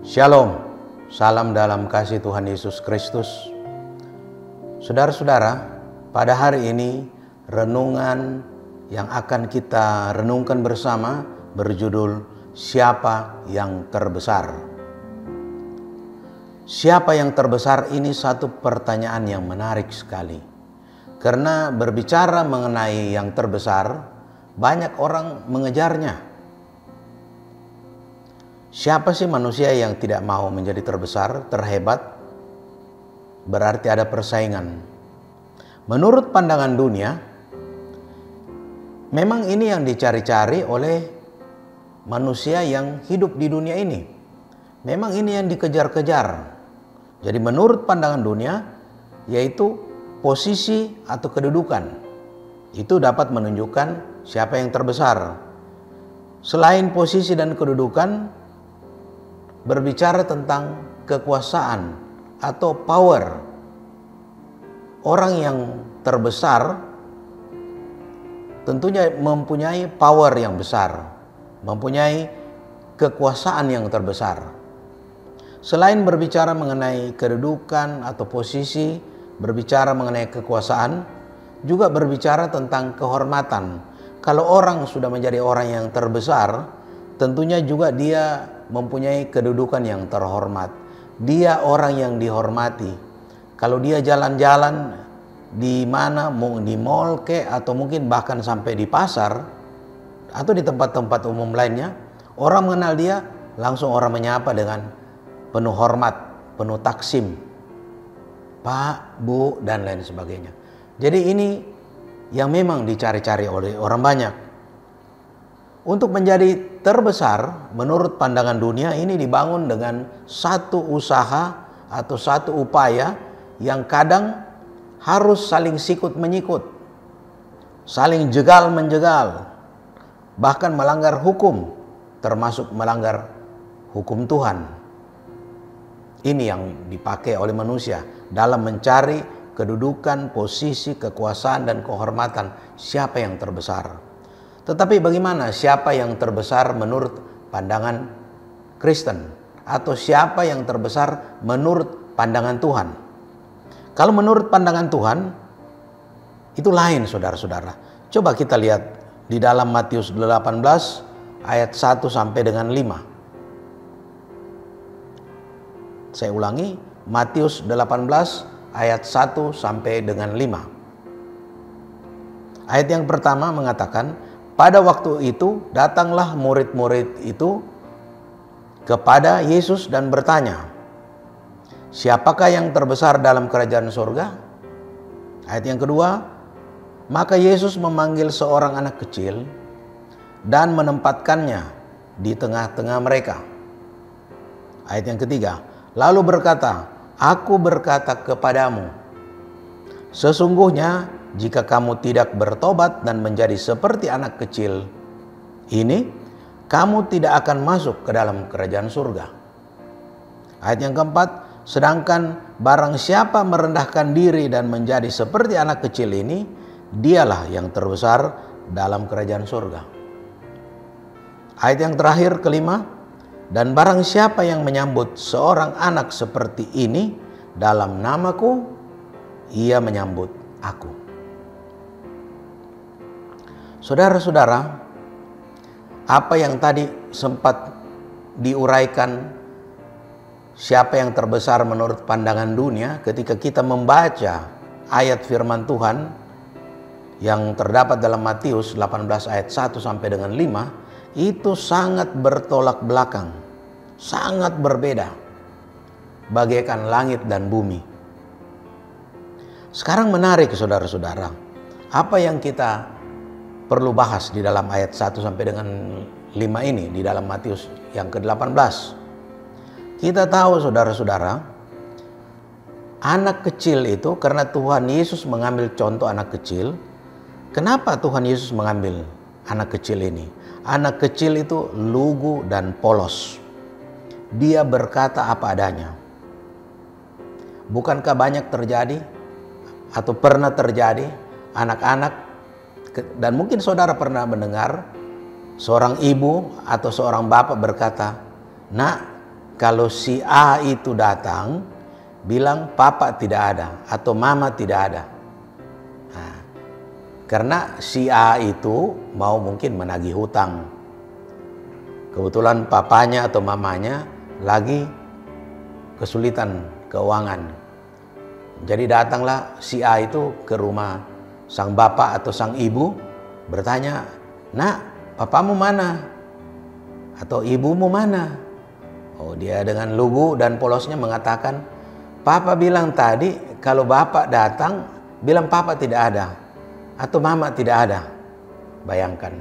Shalom, salam dalam kasih Tuhan Yesus Kristus. Saudara-saudara, pada hari ini renungan yang akan kita renungkan bersama berjudul Siapa yang Terbesar. Siapa yang terbesar ini satu pertanyaan yang menarik sekali. Karena berbicara mengenai yang terbesar, banyak orang mengejarnya. Siapa sih manusia yang tidak mau menjadi terbesar, terhebat? Berarti ada persaingan. Menurut pandangan dunia, memang ini yang dicari-cari oleh manusia yang hidup di dunia ini. Memang ini yang dikejar-kejar. Jadi menurut pandangan dunia, yaitu posisi atau kedudukan. Itu dapat menunjukkan siapa yang terbesar. Selain posisi dan kedudukan, berbicara tentang kekuasaan atau power. Orang yang terbesar tentunya mempunyai power yang besar, mempunyai kekuasaan yang terbesar. Selain berbicara mengenai kedudukan atau posisi, berbicara mengenai kekuasaan, juga berbicara tentang kehormatan. Kalau orang sudah menjadi orang yang terbesar, tentunya juga dia mempunyai kedudukan yang terhormat. Dia orang yang dihormati. Kalau dia jalan-jalan di mana, di mall atau mungkin bahkan sampai di pasar atau di tempat-tempat umum lainnya, orang mengenal dia, langsung orang menyapa dengan penuh hormat, penuh taksim, Pak, Bu, dan lain sebagainya. Jadi ini yang memang dicari-cari oleh orang banyak. Untuk menjadi terbesar menurut pandangan dunia ini dibangun dengan satu usaha atau satu upaya yang kadang harus saling sikut menyikut, saling jegal menjegal, bahkan melanggar hukum, termasuk melanggar hukum Tuhan. Ini yang dipakai oleh manusia dalam mencari kedudukan, posisi, kekuasaan, dan kehormatan. Siapa yang terbesar? Tetapi bagaimana siapa yang terbesar menurut pandangan Kristen? Atau siapa yang terbesar menurut pandangan Tuhan? Kalau menurut pandangan Tuhan, itu lain saudara-saudara. Coba kita lihat di dalam Matius 18 ayat 1 sampai dengan 5. Saya ulangi, Matius 18 ayat 1 sampai dengan 5. Ayat yang pertama mengatakan, pada waktu itu datanglah murid-murid itu kepada Yesus dan bertanya, siapakah yang terbesar dalam kerajaan surga? Ayat yang kedua, maka Yesus memanggil seorang anak kecil dan menempatkannya di tengah-tengah mereka. Ayat yang ketiga, lalu berkata, aku berkata kepadamu, sesungguhnya jika kamu tidak bertobat dan menjadi seperti anak kecil ini, kamu tidak akan masuk ke dalam kerajaan surga. Ayat yang keempat, sedangkan barang siapa merendahkan diri dan menjadi seperti anak kecil ini, dialah yang terbesar dalam kerajaan surga. Ayat yang terakhir kelima, dan barang siapa yang menyambut seorang anak seperti ini dalam namaku, ia menyambut aku. Saudara-saudara, apa yang tadi sempat diuraikan siapa yang terbesar menurut pandangan dunia, ketika kita membaca ayat firman Tuhan yang terdapat dalam Matius 18 ayat 1 sampai dengan 5, itu sangat bertolak belakang, sangat berbeda, bagaikan langit dan bumi. Sekarang menarik saudara-saudara, apa yang kita perlu bahas di dalam ayat 1 sampai dengan 5 ini di dalam Matius yang ke-18. Kita tahu saudara-saudara, anak kecil itu karena Tuhan Yesus mengambil contoh anak kecil. Kenapa Tuhan Yesus mengambil anak kecil ini? Anak kecil itu lugu dan polos. Dia berkata apa adanya. Bukankah banyak terjadi atau pernah terjadi anak-anak, dan mungkin saudara pernah mendengar seorang ibu atau seorang bapak berkata, nak, kalau si A itu datang, bilang papa tidak ada atau mama tidak ada. Nah, karena si A itu mau mungkin menagih hutang. Kebetulan papanya atau mamanya lagi kesulitan keuangan. Jadi datanglah si A itu ke rumah sang bapak atau sang ibu, bertanya, "Nak, papamu mana? Atau ibumu mana?" Oh, dia dengan lugu dan polosnya mengatakan, "Papa bilang tadi kalau bapak datang, bilang papa tidak ada atau mama tidak ada." Bayangkan,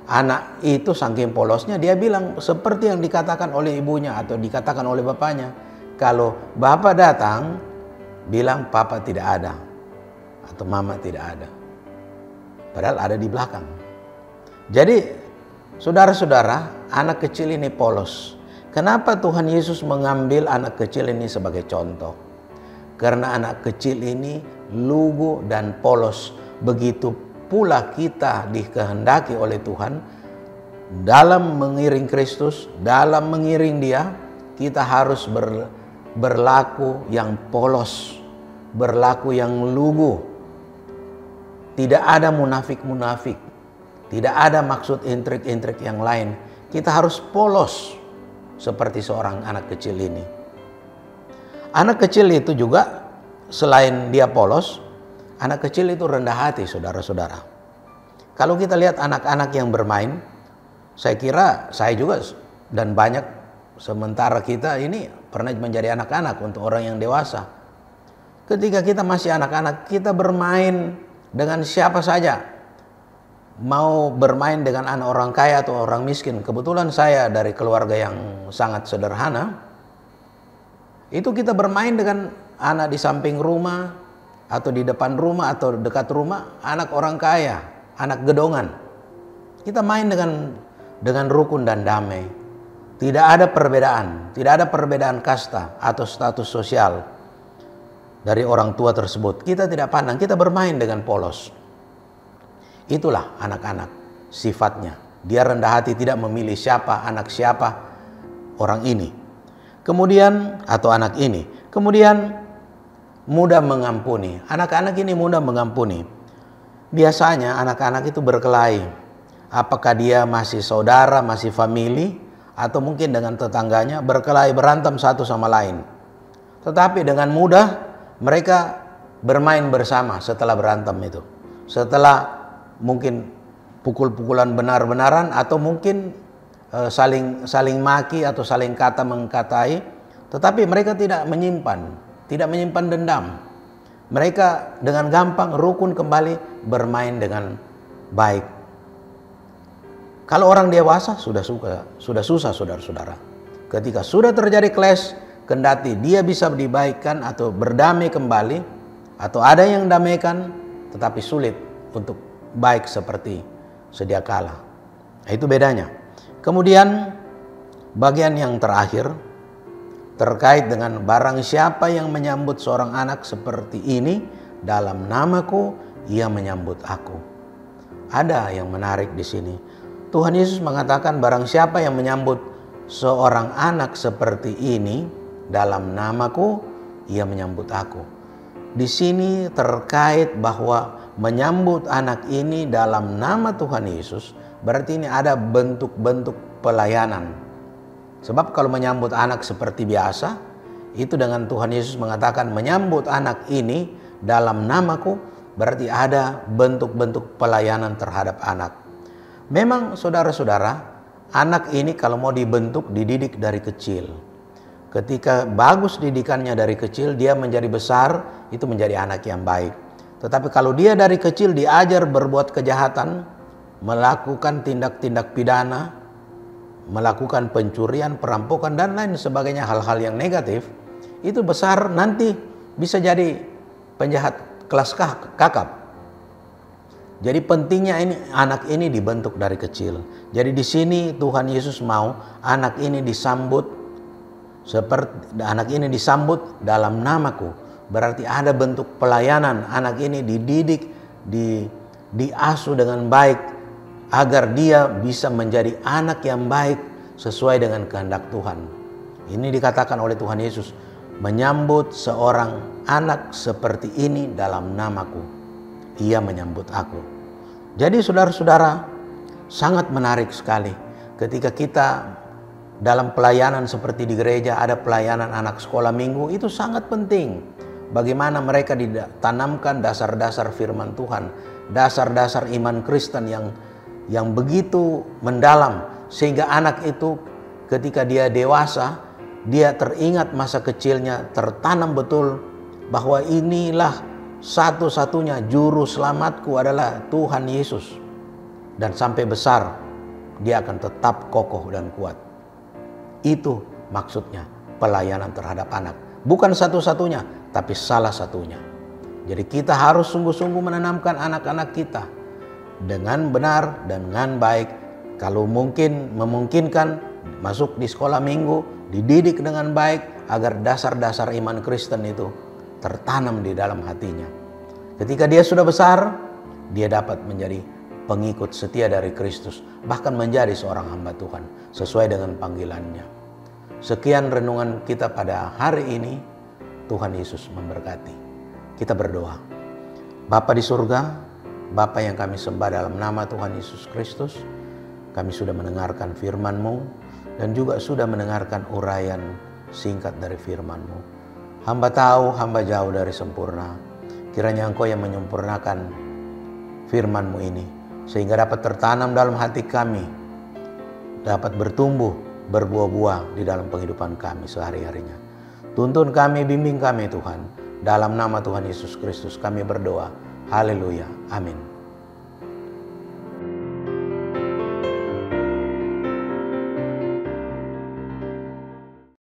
anak itu saking polosnya dia bilang seperti yang dikatakan oleh ibunya atau dikatakan oleh bapaknya. Kalau bapak datang, bilang papa tidak ada atau mama tidak ada. Padahal ada di belakang. Jadi saudara-saudara, anak kecil ini polos. Kenapa Tuhan Yesus mengambil anak kecil ini sebagai contoh? Karena anak kecil ini lugu dan polos. Begitu pula kita dikehendaki oleh Tuhan dalam mengiring Kristus, dalam mengiring Dia, kita harus berlaku yang polos, berlaku yang lugu. Tidak ada munafik-munafik, tidak ada maksud intrik-intrik yang lain. Kita harus polos seperti seorang anak kecil ini. Anak kecil itu juga selain dia polos, anak kecil itu rendah hati, saudara-saudara. Kalau kita lihat anak-anak yang bermain, saya kira saya juga dan banyak sementara kita ini pernah menjadi anak-anak untuk orang yang dewasa. Ketika kita masih anak-anak, kita bermain dengan siapa saja. Mau bermain dengan anak orang kaya atau orang miskin. Kebetulan saya dari keluarga yang sangat sederhana. Itu kita bermain dengan anak di samping rumah, atau di depan rumah, atau dekat rumah, anak orang kaya, anak gedongan. Kita main dengan rukun dan damai. Tidak ada perbedaan kasta atau status sosial dari orang tua tersebut. Kita tidak pandang, kita bermain dengan polos. Itulah anak-anak sifatnya. Dia rendah hati, tidak memilih siapa, anak siapa orang ini. Kemudian, atau anak ini. Kemudian mudah mengampuni. Anak-anak ini mudah mengampuni. Biasanya anak-anak itu berkelahi. Apakah dia masih saudara, masih famili, atau mungkin dengan tetangganya berkelahi, berantem satu sama lain. Tetapi dengan mudah mereka bermain bersama setelah berantem itu. Setelah mungkin pukul-pukulan benar-benaran atau mungkin saling maki atau saling kata mengkatai, tetapi mereka tidak menyimpan dendam. Mereka dengan gampang rukun kembali bermain dengan baik. Kalau orang dewasa sudah susah, saudara-saudara. Ketika sudah terjadi clash, kendati dia bisa dibaikkan atau berdamai kembali, atau ada yang damaikan, tetapi sulit untuk baik seperti sedia kala. Itu bedanya. Kemudian bagian yang terakhir terkait dengan barang siapa yang menyambut seorang anak seperti ini dalam namaku, ia menyambut aku. Ada yang menarik di sini. Tuhan Yesus mengatakan barang siapa yang menyambut seorang anak seperti ini dalam namaku, ia menyambut aku. Di sini terkait bahwa menyambut anak ini dalam nama Tuhan Yesus, berarti ini ada bentuk-bentuk pelayanan. Sebab kalau menyambut anak seperti biasa, itu dengan Tuhan Yesus mengatakan menyambut anak ini dalam namaku, berarti ada bentuk-bentuk pelayanan terhadap anak. Memang saudara-saudara, anak ini kalau mau dibentuk, dididik dari kecil. Ketika bagus didikannya dari kecil, dia menjadi besar, itu menjadi anak yang baik. Tetapi kalau dia dari kecil diajar berbuat kejahatan, melakukan tindak-tindak pidana, melakukan pencurian, perampokan, dan lain sebagainya, hal-hal yang negatif, itu besar nanti bisa jadi penjahat kelas kakap. Jadi pentingnya ini anak ini dibentuk dari kecil. Jadi di sini Tuhan Yesus mau anak ini disambut dalam namaku. Berarti ada bentuk pelayanan. Anak ini dididik, diasuh dengan baik agar dia bisa menjadi anak yang baik sesuai dengan kehendak Tuhan. Ini dikatakan oleh Tuhan Yesus, menyambut seorang anak seperti ini dalam namaku, ia menyambut aku. Jadi saudara-saudara, sangat menarik sekali ketika kita dalam pelayanan seperti di gereja ada pelayanan anak sekolah minggu, itu sangat penting. Bagaimana mereka ditanamkan dasar-dasar firman Tuhan, dasar-dasar iman Kristen yang begitu mendalam, sehingga anak itu ketika dia dewasa, dia teringat masa kecilnya, tertanam betul bahwa inilah satu-satunya juru selamatku adalah Tuhan Yesus. Dan sampai besar dia akan tetap kokoh dan kuat. Itu maksudnya pelayanan terhadap anak. Bukan satu-satunya, tapi salah satunya. Jadi kita harus sungguh-sungguh menanamkan anak-anak kita dengan benar dan dengan baik. Kalau memungkinkan masuk di sekolah minggu, dididik dengan baik agar dasar-dasar iman Kristen itu tertanam di dalam hatinya. Ketika dia sudah besar, dia dapat menjadi pengikut setia dari Kristus, bahkan menjadi seorang hamba Tuhan sesuai dengan panggilannya. Sekian renungan kita pada hari ini. Tuhan Yesus memberkati. Kita berdoa. Bapa di surga, Bapa yang kami sembah dalam nama Tuhan Yesus Kristus, kami sudah mendengarkan firman-Mu dan juga sudah mendengarkan uraian singkat dari firman-Mu. Hamba tahu hamba jauh dari sempurna. Kiranya Engkau yang menyempurnakan firman-Mu ini, sehingga dapat tertanam dalam hati kami, dapat bertumbuh, berbuah-buah di dalam kehidupan kami sehari-harinya. Tuntun kami, bimbing kami Tuhan. Dalam nama Tuhan Yesus Kristus kami berdoa. Haleluya. Amin.